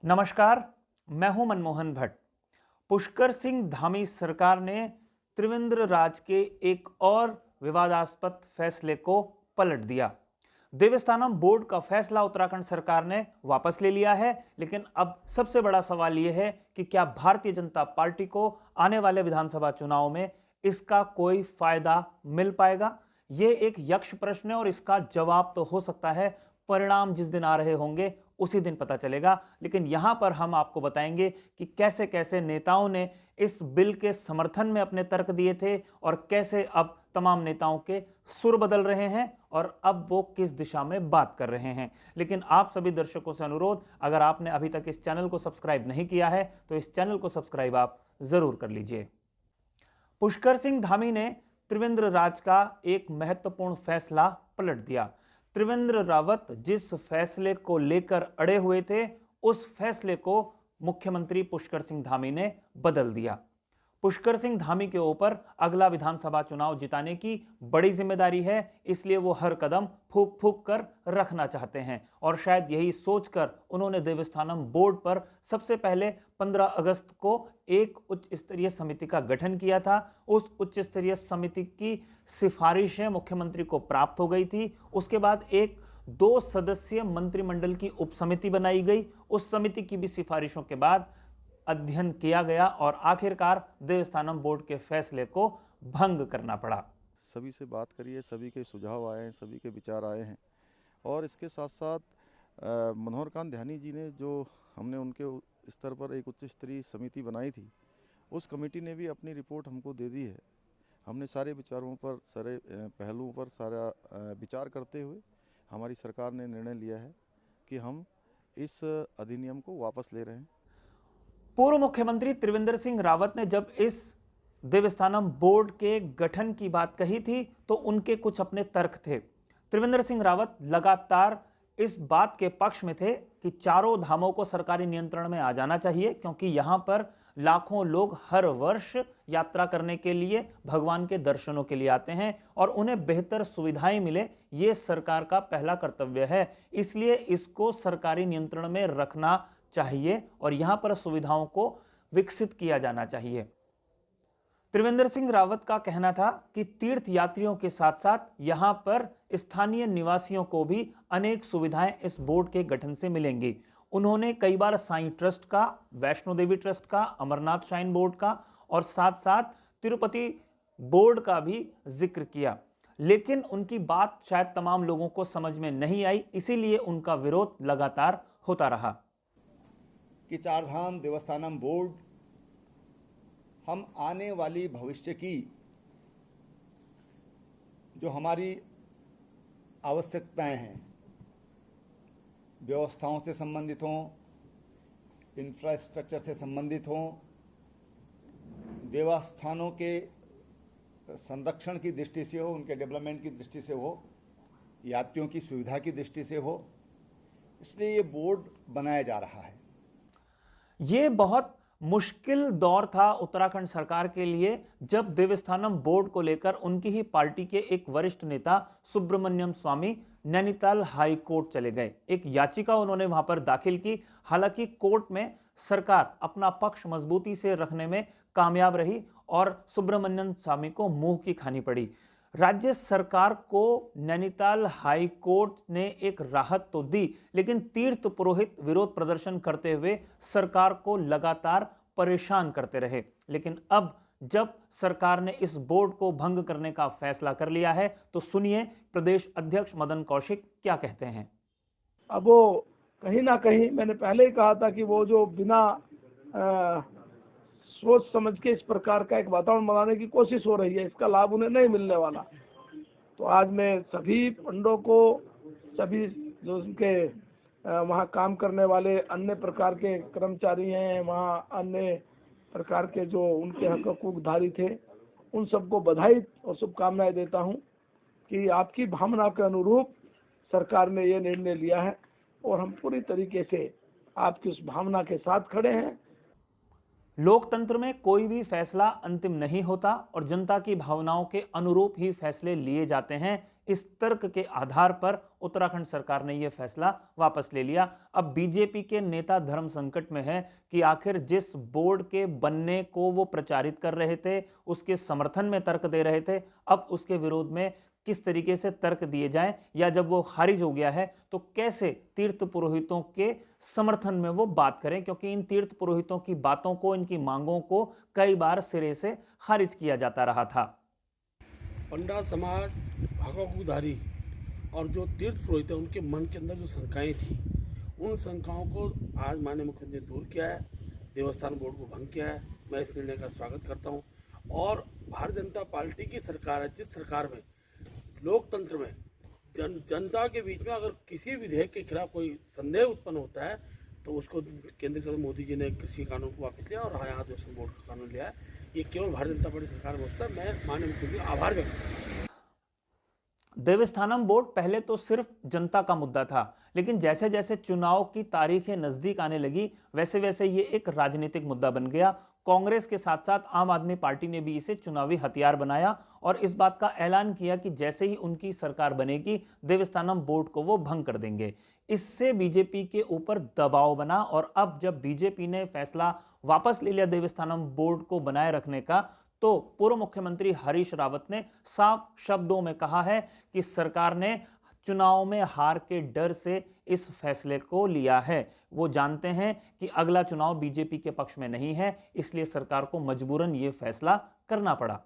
नमस्कार, मैं हूं मनमोहन भट्ट। पुष्कर सिंह धामी सरकार ने त्रिवेंद्र राज के एक और विवादास्पद फैसले को पलट दिया। देवस्थानम बोर्ड का फैसला उत्तराखंड सरकार ने वापस ले लिया है, लेकिन अब सबसे बड़ा सवाल यह है कि क्या भारतीय जनता पार्टी को आने वाले विधानसभा चुनाव में इसका कोई फायदा मिल पाएगा? यह एक यक्ष प्रश्न है और इसका जवाब तो हो सकता है परिणाम जिस दिन आ रहे होंगे उसी दिन पता चलेगा। लेकिन यहां पर हम आपको बताएंगे कि कैसे कैसे नेताओं ने इस बिल के समर्थन में अपने तर्क दिए थे और कैसे अब तमाम नेताओं के सुर बदल रहे हैं और अब वो किस दिशा में बात कर रहे हैं। लेकिन आप सभी दर्शकों से अनुरोध, अगर आपने अभी तक इस चैनल को सब्सक्राइब नहीं किया है तो इस चैनल को सब्सक्राइब आप जरूर कर लीजिए। पुष्कर सिंह धामी ने त्रिवेंद्र राज का एक महत्वपूर्ण फैसला पलट दिया। त्रिवेंद्र रावत जिस फैसले को लेकर अड़े हुए थे, उस फैसले को मुख्यमंत्री पुष्कर सिंह धामी ने बदल दिया। पुष्कर सिंह धामी के ऊपर अगला विधानसभा चुनाव जिताने की बड़ी जिम्मेदारी है, इसलिए वो हर कदम फूंक फूंक कर रखना चाहते हैं और शायद यही सोचकर उन्होंने देवस्थानम बोर्ड पर सबसे पहले 15 अगस्त को एक उच्च स्तरीय समिति का गठन किया था। उस उच्च स्तरीय समिति की सिफारिशें मुख्यमंत्री को प्राप्त हो गई थी। उसके बाद एक 2 सदस्यीय मंत्रिमंडल की उपसमिति बनाई गई। उस समिति की भी सिफारिशों के बाद अध्ययन किया गया और आखिरकार देवस्थानम बोर्ड के फैसले को भंग करना पड़ा। सभी से बात करिए, सभी के सुझाव आए हैं, सभी के विचार आए हैं और इसके साथ साथ मनोहर कांत ध्यानी जी ने जो हमने उनके स्तर पर एक उच्च स्तरीय समिति बनाई थी, उस कमेटी ने भी अपनी रिपोर्ट हमको दे दी है। हमने सारे विचारों पर, सारे पहलुओं पर सारा विचार करते हुए हमारी सरकार ने निर्णय लिया है कि हम इस अधिनियम को वापस ले रहे हैं। पूर्व मुख्यमंत्री त्रिवेंद्र सिंह रावत ने जब इस देवस्थानम बोर्ड के गठन की बात कही थी तो उनके कुछ अपने तर्क थे। त्रिवेंद्र सिंह रावत लगातार इस बात के पक्ष में थे कि चारों धामों को सरकारी नियंत्रण में आ जाना चाहिए, क्योंकि यहां पर लाखों लोग हर वर्ष यात्रा करने के लिए, भगवान के दर्शनों के लिए आते हैं और उन्हें बेहतर सुविधाएं मिले, ये सरकार का पहला कर्तव्य है। इसलिए इसको सरकारी नियंत्रण में रखना चाहिए और यहां पर सुविधाओं को विकसित किया जाना चाहिए। त्रिवेंद्र सिंह रावत का कहना था कि तीर्थ यात्रियों के साथ साथ यहां पर स्थानीय निवासियों को भी अनेक सुविधाएं इस बोर्ड के गठन से मिलेंगी। उन्होंने कई बार साईं ट्रस्ट का, वैष्णो देवी ट्रस्ट का, अमरनाथ श्राइन बोर्ड का और साथ साथ तिरुपति बोर्ड का भी जिक्र किया, लेकिन उनकी बात शायद तमाम लोगों को समझ में नहीं आई, इसीलिए उनका विरोध लगातार होता रहा। कि चारधाम देवस्थानम बोर्ड हम आने वाली भविष्य की जो हमारी आवश्यकताएं हैं, व्यवस्थाओं से संबंधित हों, इंफ्रास्ट्रक्चर से संबंधित हों, देवस्थानों के संरक्षण की दृष्टि से हो, उनके डेवलपमेंट की दृष्टि से हो, यात्रियों की सुविधा की दृष्टि से हो, इसलिए ये बोर्ड बनाया जा रहा है। ये बहुत मुश्किल दौर था उत्तराखंड सरकार के लिए जब देवस्थानम बोर्ड को लेकर उनकी ही पार्टी के एक वरिष्ठ नेता सुब्रमण्यम स्वामी नैनीताल हाई कोर्ट चले गए। एक याचिका उन्होंने वहां पर दाखिल की। हालांकि कोर्ट में सरकार अपना पक्ष मजबूती से रखने में कामयाब रही और सुब्रमण्यम स्वामी को मुंह की खानी पड़ी। राज्य सरकार को नैनीताल हाई कोर्ट ने एक राहत तो दी, लेकिन तीर्थ पुरोहित विरोध प्रदर्शन करते हुए सरकार को लगातार परेशान करते रहे। लेकिन अब जब सरकार ने इस बोर्ड को भंग करने का फैसला कर लिया है तो सुनिए प्रदेश अध्यक्ष मदन कौशिक क्या कहते हैं। अब वो कहीं ना कहीं, मैंने पहले ही कहा था कि वो जो बिना सोच समझ के इस प्रकार का एक वातावरण बनाने की कोशिश हो रही है, इसका लाभ उन्हें नहीं मिलने वाला। तो आज मैं सभी पंडों को, सभी जो उनके वहाँ काम करने वाले अन्य प्रकार के कर्मचारी हैं, वहाँ अन्य प्रकार के जो उनके हक हकूकधारी थे, उन सबको बधाई और शुभकामनाएं देता हूँ कि आपकी भावना के अनुरूप सरकार ने ये निर्णय लिया है और हम पूरी तरीके से आपकी उस भावना के साथ खड़े हैं। लोकतंत्र में कोई भी फैसला अंतिम नहीं होता और जनता की भावनाओं के अनुरूप ही फैसले लिए जाते हैं। इस तर्क के आधार पर उत्तराखंड सरकार ने यह फैसला वापस ले लिया। अब बीजेपी के नेता धर्म संकट में है कि आखिर जिस बोर्ड के बनने को वो प्रचारित कर रहे थे, उसके समर्थन में तर्क दे रहे थे, अब उसके विरोध में किस तरीके से तर्क दिए जाएं, या जब वो खारिज हो गया है तो कैसे तीर्थ पुरोहितों के समर्थन में वो बात करें, क्योंकि इन तीर्थ पुरोहितों की बातों को, इनकी मांगों को कई बार सिरे से खारिज किया जाता रहा था। पंडा समाज, हकूकदारी और जो तीर्थ पुरोहित है उनके मन के अंदर जो शंकाएं थी, उन शंकाओं को आज माननीय मुख्यमंत्री ने दूर किया है, देवस्थान बोर्ड को भंग किया है। मैं इस निर्णय का स्वागत करता हूं। और भारतीय जनता पार्टी की सरकार है, जिस सरकार में लोकतंत्र में जनता के बीच में अगर किसी विधेयक के खिलाफ कोई संदेह उत्पन्न होता है तो उसको केंद्र के मोदी जी ने कृषि कानून को वापस लिया और यहाँ देवस्थान बोर्ड का कानून लिया है। ये केवल भारतीय जनता पार्टी सरकार में होता है। मैं माननीय मुख्यमंत्री का आभार व्यक्त करता हूँ। देवस्थानम बोर्ड पहले तो सिर्फ जनता का मुद्दा था, लेकिन जैसे जैसे चुनाव की तारीखें नजदीक आने लगी वैसे वैसे ये एक राजनीतिक मुद्दा बन गया। कांग्रेस के साथ साथ आम आदमी पार्टी ने भी इसे चुनावी हथियार बनाया और इस बात का ऐलान किया कि जैसे ही उनकी सरकार बनेगी देवस्थानम बोर्ड को वो भंग कर देंगे। इससे बीजेपी के ऊपर दबाव बना और अब जब बीजेपी ने फैसला वापस ले लिया देवस्थानम बोर्ड को बनाए रखने का, तो पूर्व मुख्यमंत्री हरीश रावत ने साफ शब्दों में कहा है कि सरकार ने चुनाव में हार के डर से इस फैसले को लिया है। वो जानते हैं कि अगला चुनाव बीजेपी के पक्ष में नहीं है, इसलिए सरकार को मजबूरन ये फैसला करना पड़ा।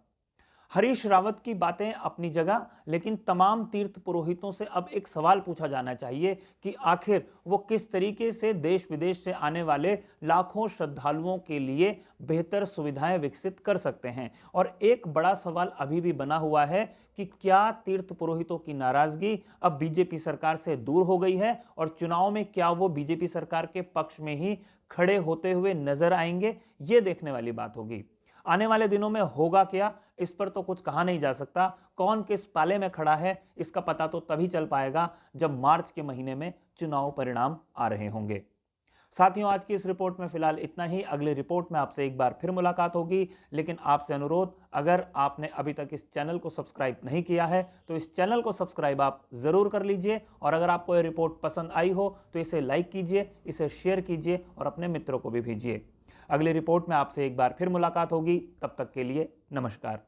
हरीश रावत की बातें अपनी जगह, लेकिन तमाम तीर्थ पुरोहितों से अब एक सवाल पूछा जाना चाहिए कि आखिर वो किस तरीके से देश विदेश से आने वाले लाखों श्रद्धालुओं के लिए बेहतर सुविधाएं विकसित कर सकते हैं। और एक बड़ा सवाल अभी भी बना हुआ है कि क्या तीर्थ पुरोहितों की नाराजगी अब बीजेपी सरकार से दूर हो गई है और चुनाव में क्या वो बीजेपी सरकार के पक्ष में ही खड़े होते हुए नजर आएंगे? ये देखने वाली बात होगी। आने वाले दिनों में होगा क्या, इस पर तो कुछ कहा नहीं जा सकता। कौन किस पाले में खड़ा है इसका पता तो तभी चल पाएगा जब मार्च के महीने में चुनाव परिणाम आ रहे होंगे। साथियों, आज की इस रिपोर्ट में फिलहाल इतना ही। अगली रिपोर्ट में आपसे एक बार फिर मुलाकात होगी, लेकिन आपसे अनुरोध, अगर आपने अभी तक इस चैनल को सब्सक्राइब नहीं किया है तो इस चैनल को सब्सक्राइब आप जरूर कर लीजिए। और अगर आपको ये रिपोर्ट पसंद आई हो तो इसे लाइक कीजिए, इसे शेयर कीजिए और अपने मित्रों को भी भेजिए। अगली रिपोर्ट में आपसे एक बार फिर मुलाकात होगी। तब तक के लिए नमस्कार।